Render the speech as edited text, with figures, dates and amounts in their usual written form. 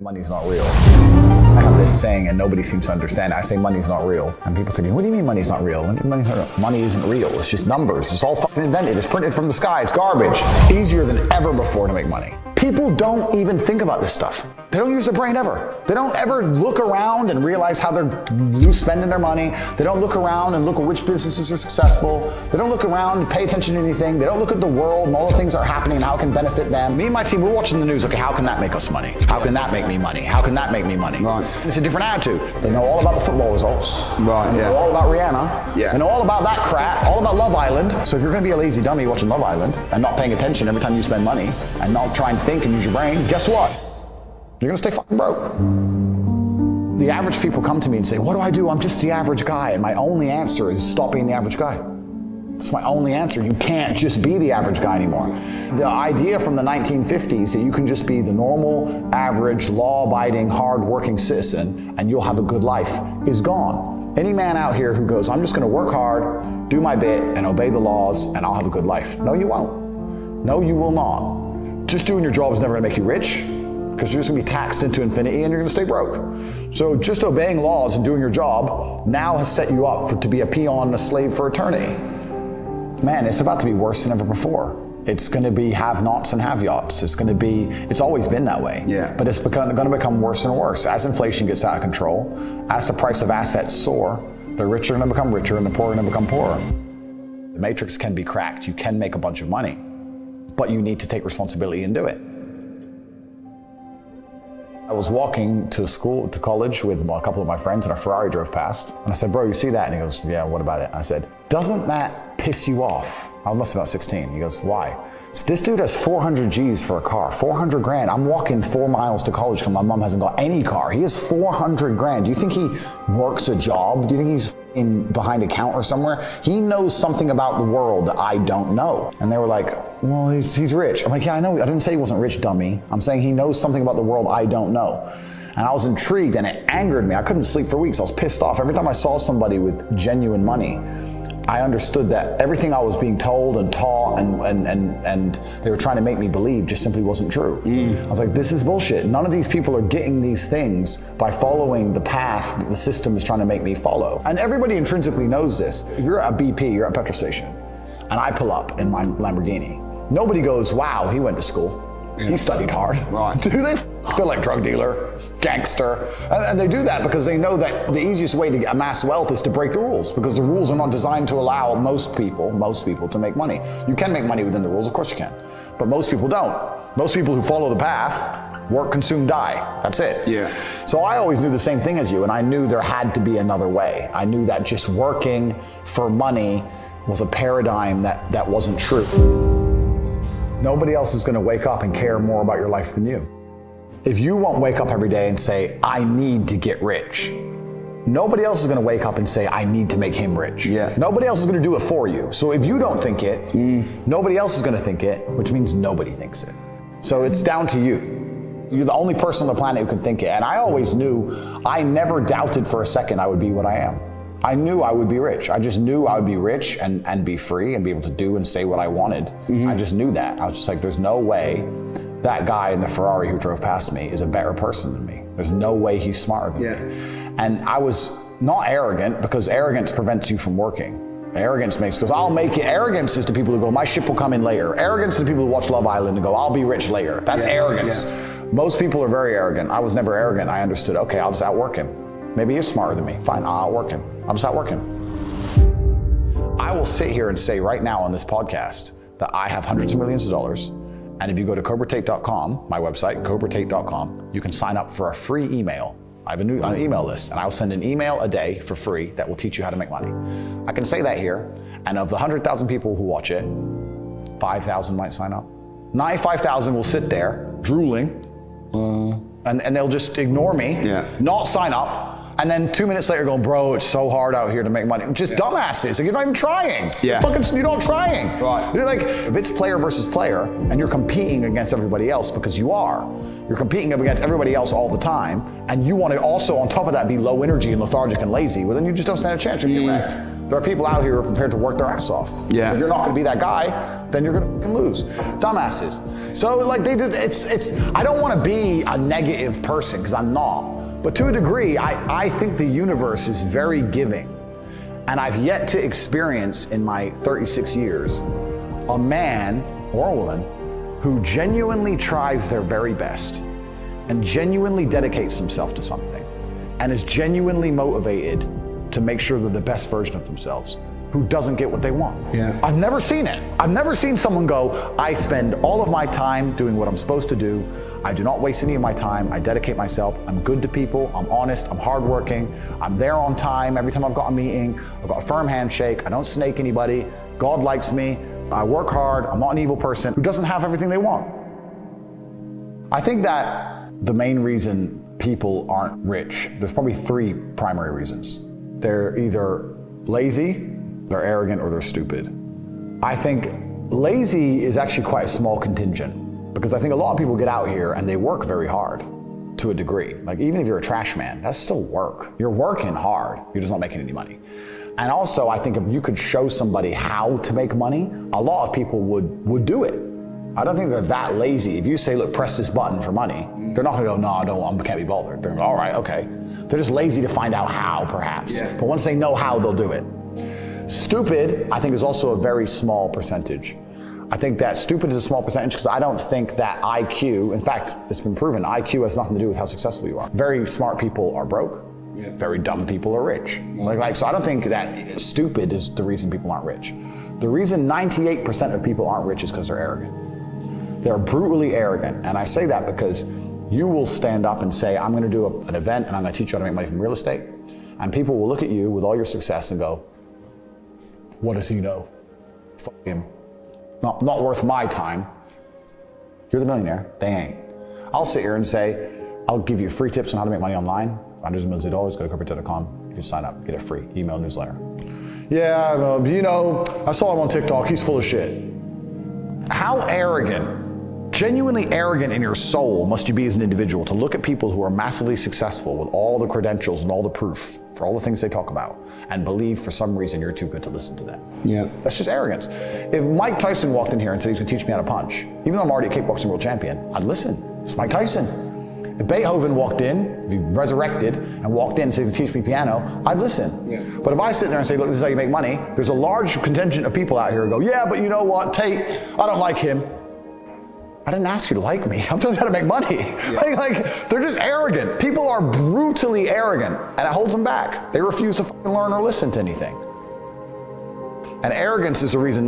Money's not real. I have this saying and nobody seems to understand it. I say money's not real. And people say, what do you mean money's not real? Money isn't real. It's just numbers. It's all fucking invented. It's printed from the sky. It's garbage. Easier than ever before to make money. People don't even think about this stuff. They don't use their brain ever. They don't ever look around and realize how they're spending their money. They don't look around and look at which businesses are successful. They don't look around and pay attention to anything. They don't look at the world and all the things that are happening and how it can benefit them. Me and my team, we're watching the news. Okay, how can that make us money? How can that make me money? How can that make me money? Right. It's a different attitude. They know all about the football results. Right, They know all about Rihanna. Yeah. They know all about that crap, all about Love Island. So if you're gonna be a lazy dummy watching Love Island and not paying attention every time you spend money and not try and think and use your brain, guess what? You're gonna stay fucking broke. The average people come to me and say, what do I do? I'm just the average guy. And my only answer is stop being the average guy. It's my only answer. You can't just be the average guy anymore. The idea from the 1950s that you can just be the normal, average, law-abiding, hard-working citizen and you'll have a good life is gone. Any man out here who goes, I'm just gonna work hard, do my bit, and obey the laws, and I'll have a good life. No, you won't. No, you will not. Just doing your job is never gonna make you rich, because you're just gonna be taxed into infinity and you're gonna stay broke. So just obeying laws and doing your job now has set you up to be a peon, a slave for eternity. Man, it's about to be worse than ever before. It's gonna be have-nots and have-yachts. It's always been that way. Yeah. But it's gonna become worse and worse. As inflation gets out of control, as the price of assets soar, the rich are gonna become richer and the poor are gonna become poorer. The matrix can be cracked. You can make a bunch of money, but you need to take responsibility and do it. I was walking to college with a couple of my friends and a Ferrari drove past. And I said, bro, you see that? And he goes, yeah, what about it? I said, doesn't that piss you off? I must be about 16. He goes, why? I said, this dude has 400 G's for a car, 400 grand. I'm walking 4 miles to college because my mom hasn't got any car. He has 400 grand. Do you think he works a job? Do you think he's behind a counter somewhere? He knows something about the world that I don't know. And they were like, well, he's rich. I'm like, yeah, I know. I didn't say he wasn't rich, dummy. I'm saying he knows something about the world I don't know. And I was intrigued and it angered me. I couldn't sleep for weeks. I was pissed off. Every time I saw somebody with genuine money, I understood that everything I was being told and taught and they were trying to make me believe just simply wasn't true. I was like, this is bullshit. None of these people are getting these things by following the path that the system is trying to make me follow. And everybody intrinsically knows this. If you're at a BP, you're at a petrol station, and I pull up in my Lamborghini, nobody goes, wow, he went to school. He studied hard. Right. Do they? They're like drug dealer, gangster. And they do that because they know that the easiest way to amass wealth is to break the rules, because the rules are not designed to allow most people to make money. You can make money within the rules, of course you can. But most people don't. Most people who follow the path work, consume, die. That's it. Yeah. So I always knew the same thing as you, and I knew there had to be another way. I knew that just working for money was a paradigm that wasn't true. Nobody else is gonna wake up and care more about your life than you. If you won't wake up every day and say, I need to get rich, nobody else is gonna wake up and say, I need to make him rich. Yeah. Nobody else is gonna do it for you. So if you don't think it, nobody else is gonna think it, which means nobody thinks it. So it's down to you. You're the only person on the planet who can think it. And I always knew, I never doubted for a second I would be what I am. I knew I would be rich. I just knew I would be rich and be free and be able to do and say what I wanted. I just knew that. I was just like, there's no way that guy in the Ferrari who drove past me is a better person than me. There's no way he's smarter than me. And I was not arrogant, because arrogance prevents you from working. Arrogance goes, I'll make it. Arrogance is to people who go, my ship will come in later. Arrogance is to people who watch Love Island and go, I'll be rich later. That's arrogance. Most people are very arrogant. I was never arrogant. I understood, okay, I'll just outwork him. Maybe he's smarter than me. Fine, I'll outwork him. I'll just outwork him. I will sit here and say right now on this podcast that I have hundreds of millions of dollars. And if you go to cobratate.com, my website, cobratate.com, you can sign up for a free email. I have an email list, and I'll send an email a day for free that will teach you how to make money. I can say that here, and of the 100,000 people who watch it, 5,000 might sign up. 95,000 will sit there drooling, and they'll just ignore me, not sign up, and then 2 minutes later going, bro, it's so hard out here to make money. Just dumbasses, like, you're not even trying. You're not trying. Right. You're like, if it's player versus player, and you're competing against everybody else, because you are, you're competing against everybody else all the time, and you want to also, on top of that, be low energy and lethargic and lazy, well then you just don't stand a chance, you'll get wrecked. There are people out here who are prepared to work their ass off. Yeah. If you're not going to be that guy, then you're going to lose. Dumbasses. So like I don't want to be a negative person because I'm not. But to a degree, I think the universe is very giving. And I've yet to experience in my 36 years a man or a woman who genuinely tries their very best and genuinely dedicates himself to something and is genuinely motivated to make sure they're the best version of themselves, who doesn't get what they want. Yeah. I've never seen it. I've never seen someone go, I spend all of my time doing what I'm supposed to do. I do not waste any of my time. I dedicate myself. I'm good to people. I'm honest. I'm hardworking. I'm there on time. Every time I've got a meeting, I've got a firm handshake. I don't snake anybody. God likes me. I work hard. I'm not an evil person who doesn't have everything they want. I think that the main reason people aren't rich, there's probably 3 primary reasons. They're either lazy, they're arrogant, or they're stupid. I think lazy is actually quite a small contingent because I think a lot of people get out here and they work very hard to a degree. Like even if you're a trash man, that's still work. You're working hard, you're just not making any money. And also I think if you could show somebody how to make money, a lot of people would do it. I don't think they're that lazy. If you say, look, press this button for money, they're not gonna go, no, I can't be bothered. They're gonna go, all right, okay. They're just lazy to find out how, perhaps. Yeah. But once they know how, they'll do it. Stupid, I think, is also a very small percentage. I think that stupid is a small percentage because I don't think that IQ, in fact, it's been proven, IQ has nothing to do with how successful you are. Very smart people are broke. Yeah. Very dumb people are rich. So I don't think that stupid is the reason people aren't rich. The reason 98% of people aren't rich is because they're arrogant. They're brutally arrogant. And I say that because you will stand up and say, I'm gonna do an event and I'm gonna teach you how to make money from real estate. And people will look at you with all your success and go, what does he know? Fuck him. Not worth my time. You're the millionaire, they ain't. I'll sit here and say, I'll give you free tips on how to make money online. Hundreds of millions of dollars, go to corporate.com. You can sign up, get a free email newsletter. Yeah, I saw him on TikTok, he's full of shit. How arrogant, genuinely arrogant in your soul must you be as an individual to look at people who are massively successful with all the credentials and all the proof for all the things they talk about and believe for some reason you're too good to listen to them. Yeah. That's just arrogance. If Mike Tyson walked in here and said he's gonna teach me how to punch, even though I'm already a kickboxing world champion, I'd listen. It's Mike Tyson. If Beethoven walked in, if he resurrected and walked in and said he's gonna teach me piano, I'd listen. Yeah. But if I sit there and say, look, this is how you make money, there's a large contingent of people out here who go, yeah, but you know what, Tate, I don't like him. I didn't ask you to like me. I'm telling you how to make money. Yeah. Like, they're just arrogant. People are brutally arrogant, and it holds them back. They refuse to fucking learn or listen to anything. And arrogance is the reason